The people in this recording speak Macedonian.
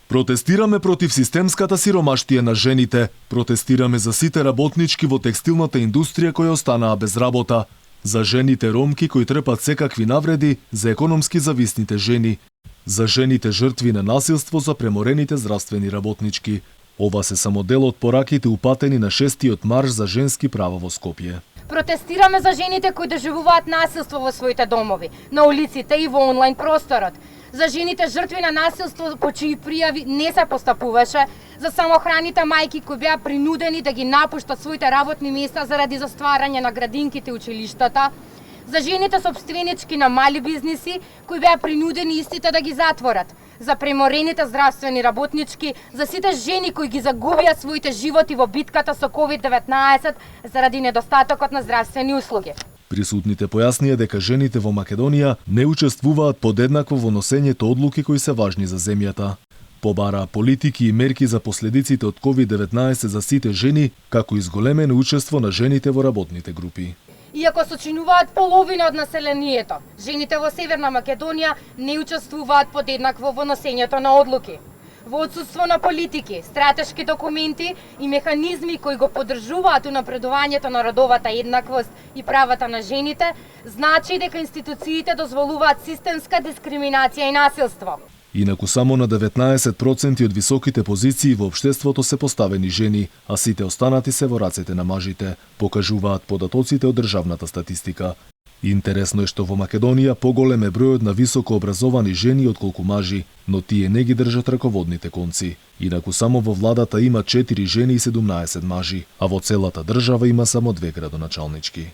Протестираме против системската сиромаштија на жените, протестираме за сите работнички во текстилната индустрија кои останаа без работа, за жените ромки кои трпат секакви навреди, за економски зависните жени, за жените жртви на насилство, за преморените здравствени работнички. Ова се само дел од пораките упатени на 6-тиот марш за женски права во Скопје. Протестираме за жените кои доживуваат насилство во своите домови, на улиците и во онлайн просторот. За жените жртви на насилство по чии пријави не се постапуваше, за самохраните мајки кои беа принудени да ги напуштат своите работни места заради застварање на градинките и училиштата, за жените собственички на мали бизниси кои беа принудени истите да ги затворат, за преморените здравствени работнички, за сите жени кои ги загубија своите животи во битката со COVID-19 заради недостатокот на здравствени услуги. Присутните појаснија дека жените во Македонија не учествуваат подеднакво во носењето одлуки кои се важни за земјата. Побараа политики и мерки за последиците од COVID-19 за сите жени, како и зголемено учество на жените во работните групи. Иако сочинуваат половина од населението, жените во Северна Македонија не учествуваат подеднакво во носењето на одлуки. Во отсутство на политики, стратешки документи и механизми кои го поддржуваат унапредувањето на родовата еднаквост и правата на жените, значи дека институциите дозволуваат системска дискриминација и насилство. Инаку само на 19% од високите позиции во општеството се поставени жени, а сите останати се во рацете на мажите, покажуваат податоците од државната статистика. Интересно е што во Македонија поголем е бројот на високо образовани жени отколку мажи, но тие не ги држат раководните конци. Инаку само во владата има 4 жени и 17 мажи, а во целата држава има само 2 градоначалнички.